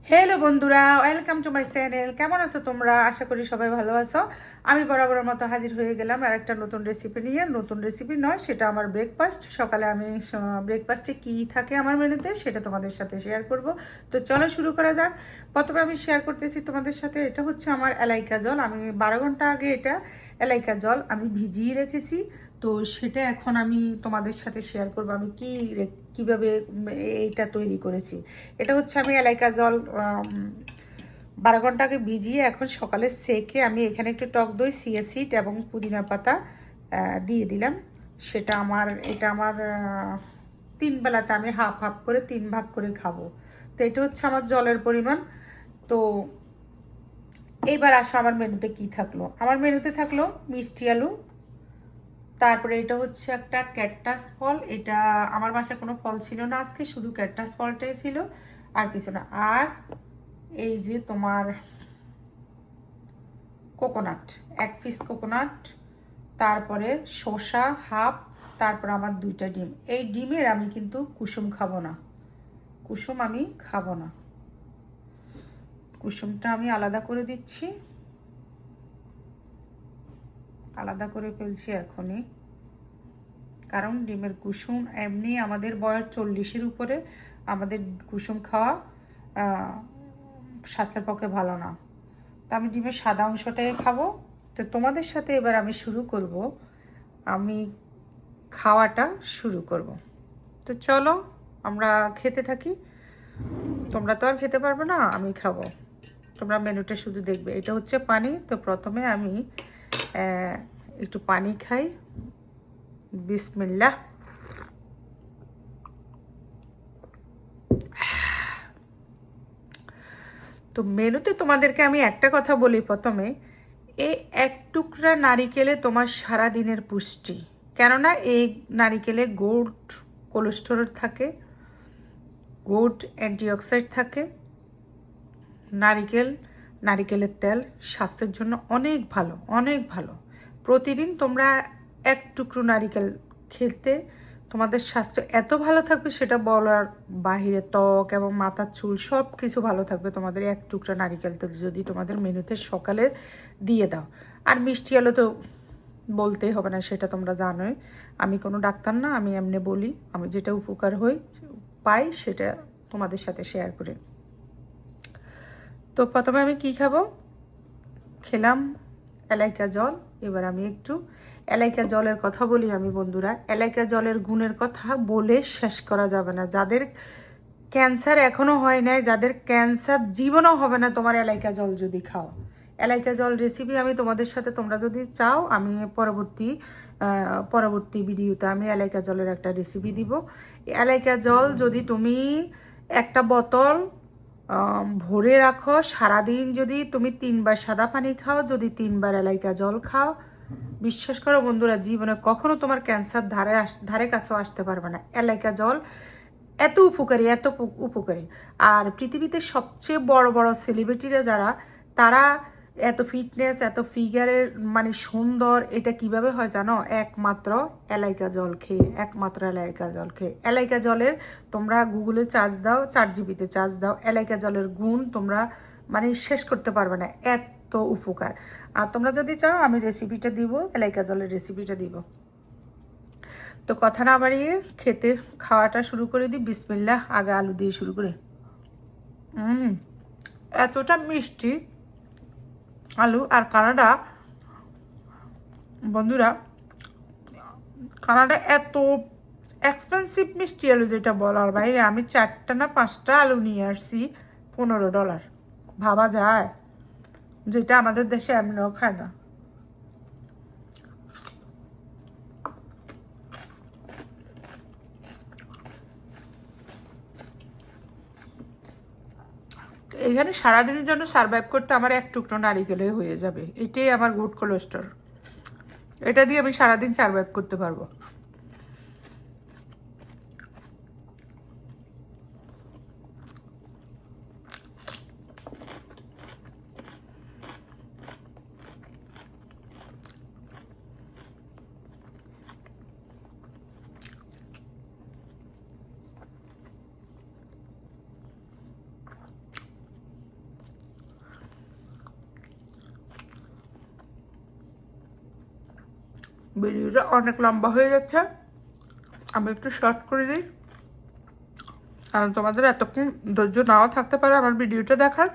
Hello বন্ধুরা, welcome to my channel. কেমন আছো তোমরা? আশা করি সবাই ভালো আছো। আমি বরাবরের মতো হাজির হয়ে গেলাম আর একটা নতুন রেসিপি নিয়ে। নতুন রেসিপি নয়, সেটা আমার ব্রেকফাস্ট। সকালে আমি ব্রেকফাস্টে কী থাকে আমার মেনুতে সেটা তোমাদের সাথে শেয়ার করব। তো চলো শুরু করা যাক। প্রথমে আমি শেয়ার করতেছি তোমাদের সাথে, এটা হচ্ছে আমার এলাইকা জল। আমি 12 ঘন্টা আগে এটা এলাইকা জল আমি ভিজিয়ে রেখেছি। তো সেটা এখন আমি তোমাদের সাথে শেয়ার করব আমি কিভাবে এইটা তৈরি করেছি। এটা হচ্ছে আমি এলাইকা জল 12 ঘন্টা আগে ভিজিয়ে এখন সকালে সেকে আমি এখানে একটু টক দই, চিয়া সিড এবং পুদিনা পাতা দিয়ে দিলাম। এটা আমার 3 বেলাতে আমি হাফ হাফ করে 3 ভাগ করে খাবো। তো এটা হচ্ছে আমার জলের পরিমাণ। তো এইবার আসো আমার মেনুতে কি থাকলো। আমার মেনুতে থাকলো মিষ্টি আলু, তারপরে এটা হচ্ছে একটা ক্যাকটাস ফল। এটা আমার বাসায় কোনো ফল ছিল না আজকে, শুধু ক্যাকটাস ফলটাই ছিল, আর কিছু না। আর এই যে তোমার কোকোনাট, 1 পিস কোকোনাট, তারপরে শসা হাফ, তারপর আমার 2টা ডিম। এই ডিমের আমি কিন্তু কুসুম খাবো না, কুসুম আমি খাবো না। কুসুমটা আমি আলাদা করে দিচ্ছি, আলাদা করে ফেলছি এখনই। কারণ ডিমের কুসুম এমনি আমাদের বয়স 40-এর উপরে, আমাদের কুসুম খাওয়া স্বাস্থ্যের পক্ষে ভালো না। তো আমি ডিমের সাদা অংশটাই খাবো। তো তোমাদের সাথে এবার আমি শুরু করব, আমি খাওয়াটা শুরু করব। তো চলো আমরা খেতে থাকি। তোমরা তো আর খেতে পারবে না, আমি খাবো। তোমরা মেনুটা শুধু দেখবে। এটা হচ্ছে পানি। তো প্রথমে আমি একটু পানি খাই। বিসমিল্লাহ। তো মেনুতে তোমাদেরকে আমি একটা কথা বলি প্রথমে, এই 1 টুকরা নারিকেলে তোমার সারা দিনের পুষ্টি। কেননা এই নারিকেলে গুড কোলেস্টেরল থাকে, গুড অ্যান্টিঅক্সিডেন্ট থাকে। নারিকেলের তেল স্বাস্থ্যের জন্য অনেক ভালো, অনেক ভালো। প্রতিদিন তোমরা 1 টুকরো নারিকেল খেতে তোমাদের স্বাস্থ্য এত ভালো থাকবে সেটা বলার বাহিরে। ত্বক এবং মাথার চুল সব কিছু ভালো থাকবে তোমাদের 1 টুকরা নারিকেল তেল যদি তোমাদের মেনুতে সকালে দিয়ে দাও। আর মিষ্টি আলু তো বলতেই হবে না, সেটা তোমরা জানোই। আমি কোনো ডাক্তার না, আমি এমনি বলি, আমি যেটা উপকার পাই সেটা তোমাদের সাথে শেয়ার করে। তো প্রথমে আমি কি খাবো, খেলাম এলাইকা জল। এবার আমি একটু এলাইকা জলের কথা বলি। আমি বন্ধুরা, এলাইকা জলের গুণের কথা বলে শেষ করা যাবে না। যাদের ক্যান্সার এখনো হয় নাই, যাদের ক্যান্সার জীবনও হবে না তোমার এলাইকা জল যদি খাও। এলাইকা জল রেসিপি আমি তোমাদের সাথে, তোমরা যদি চাও আমি পরবর্তী ভিডিওতে আমি এলাইকা জলের একটা রেসিপি দিব। এলাইকা জল যদি তুমি একটা বোতল ভরে রাখো, সারাদিন যদি তুমি 3 বার সাদা পানি খাও, যদি 3 বার এলাইকা জল খাও, বিশ্বাস করো বন্ধুরা, জীবনে কখনো তোমার ক্যান্সার ধারে কাছেও আসতে পারবে না। এলাইকা জল এত উপকারী, এত উপকারী। আর পৃথিবীতে সবচেয়ে বড় বড় সেলিব্রিটিরা যারা, তারা এত ফিটনেস, এত ফিগারের মানে সুন্দর, এটা কিভাবে হয় জানো? একমাত্র এলাইকা জল খেয়ে, একমাত্র এলাইকা জল খেয়ে। এলাইকা জলের তোমরা গুগলে চার্জ দাও, 4 জিবিতে চার্জ দাও, এলাইকা জলের গুণ তোমরা মানে শেষ করতে পারবে না, এত উপকার। আর তোমরা যদি চাও আমি রেসিপিটা দিব, এলাইকা জলের রেসিপিটা দিব। তো কথা না বাড়িয়ে খাওয়াটা শুরু করে দিই। বিসমিল্লাহ। আগে আলু দিয়ে শুরু করে। এতটা মিষ্টি আলু। আর বন্ধুরা, কানাডা এত এক্সপেন্সিভ মিষ্টি আলু যেটা বলার বাইরে। আমি 4টা না 5টা আলু নিয়ে আসছি $15। ভাবা যায়? যেটা আমাদের দেশে এমনিও খায় না। এখানে সারাদিনের জন্য সার্ভাইভ করতে আমার 1 টুকরো নারিকেলে হয়ে যাবে। এটাই আমার গুড কোলেস্টেরল। এটা দিয়ে আমি সারাদিন সার্ভাইভ করতে পারবো। ভিডিওটা অনেক লম্বা হয়ে যাচ্ছে, আমি একটু শর্ট করে দিই, কারণ তোমাদের এতক্ষণ ধৈর্য নাও থাকতে পারে আমার ভিডিওটা দেখার।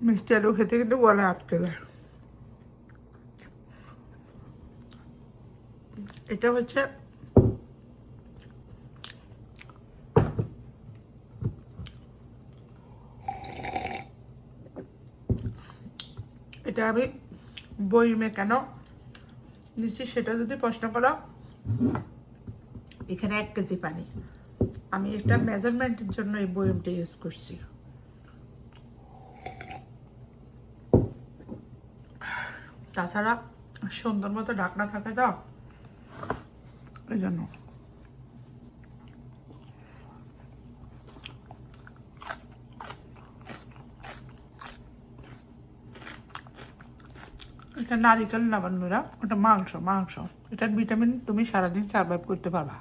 মিষ্টি আলু খেতে কিন্তু গলায় আটকে যায়। এটা হচ্ছে এটা আমি বইমে কেন নিচ্ছি সেটা যদি প্রশ্ন করো, এখানে 1 কেজি পানি, আমি এটা মেজারমেন্টের জন্য এই বইমটা ইউজ করছি। তাছাড়া সুন্দর মতো ঢাকনা থাকে তো, এই জন্য। এটা নারিকেল না বন্ধুরা, ওটা মাংস। এটার ভিটামিন তুমি সারাদিন সার্ভাইভ করতে পারবা।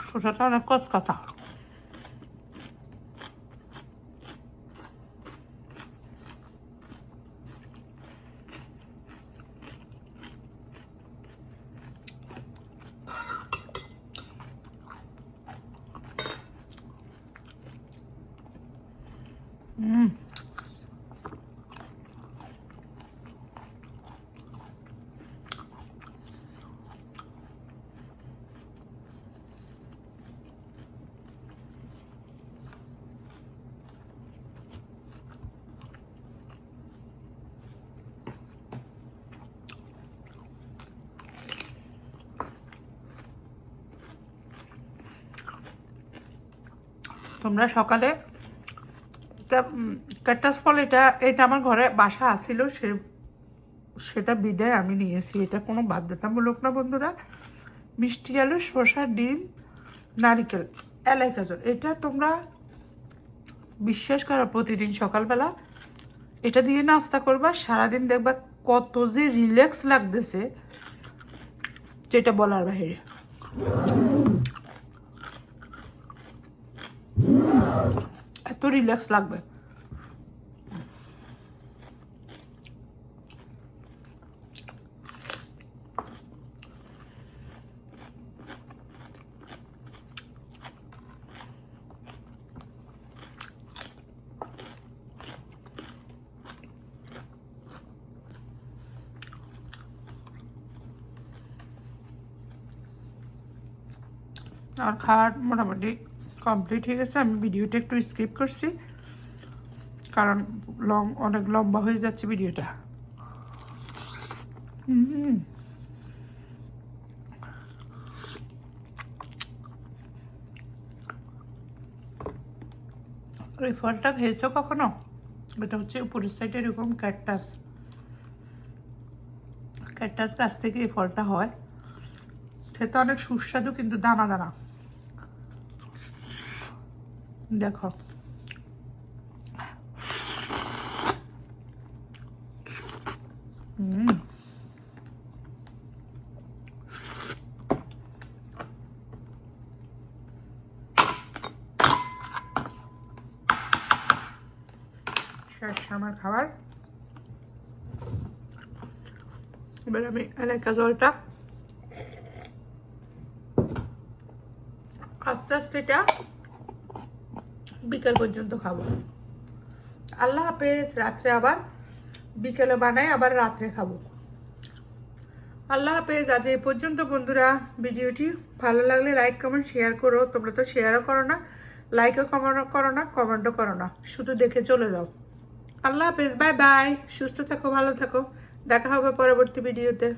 শসাটা অনেক কচকচা। তোমরা সকালে ক্যাকটাস ফল, এটা আমার ঘরে বাসা আসছিল, সেটা বিদায় আমি নিয়েছি। এটা কোনো বাধ্যতামূলক না বন্ধুরা। মিষ্টি আলু, শসা, ডিম, নারিকেল, এলাচ, গাজর, এটা তোমরা বিশ্বাস করো প্রতিদিন সকালবেলা এটা দিয়ে নাস্তা করবা, সারাদিন দেখবা কত যে রিল্যাক্স লাগতেছে যেটা বলার বাইরে। এত রিল্যাক্স লাগবে। আর খাওয়ার মোটামুটি কমপ্লিট হয়ে গেছে। আমি ভিডিওটা একটু স্কিপ করছি কারণ অনেক লম্বা হয়ে যাচ্ছে ভিডিওটা। এই ফলটা খেয়েছো কখনো? এটা হচ্ছে উপরের সাইডে এরকম ক্যাকটাস গাছ থেকে এই ফলটা হয়। খেতে অনেক সুস্বাদু, কিন্তু দানা দানা। দেখো শেষ আমার খাবার। এবার আমি এলাকা জলটা আস্তে আস্তে এটা বিকেল পর্যন্ত খাবো। আল্লাহ হাফেজ। রাত্রে আবার বিকেলে বানাই, আবার রাত্রে খাবো। আল্লাহ হাফেজ। আজ এই পর্যন্ত বন্ধুরা। ভিডিওটি ভালো লাগলে লাইক কমেন্ট শেয়ার করো। তোমরা তো শেয়ারও করো না, লাইকও করো না, কমেন্টও করো না, শুধু দেখে চলে যাও। আল্লাহ হাফেজ, বাই বাই। সুস্থ থাকো, ভালো থাকো, দেখা হবে পরবর্তী ভিডিওতে।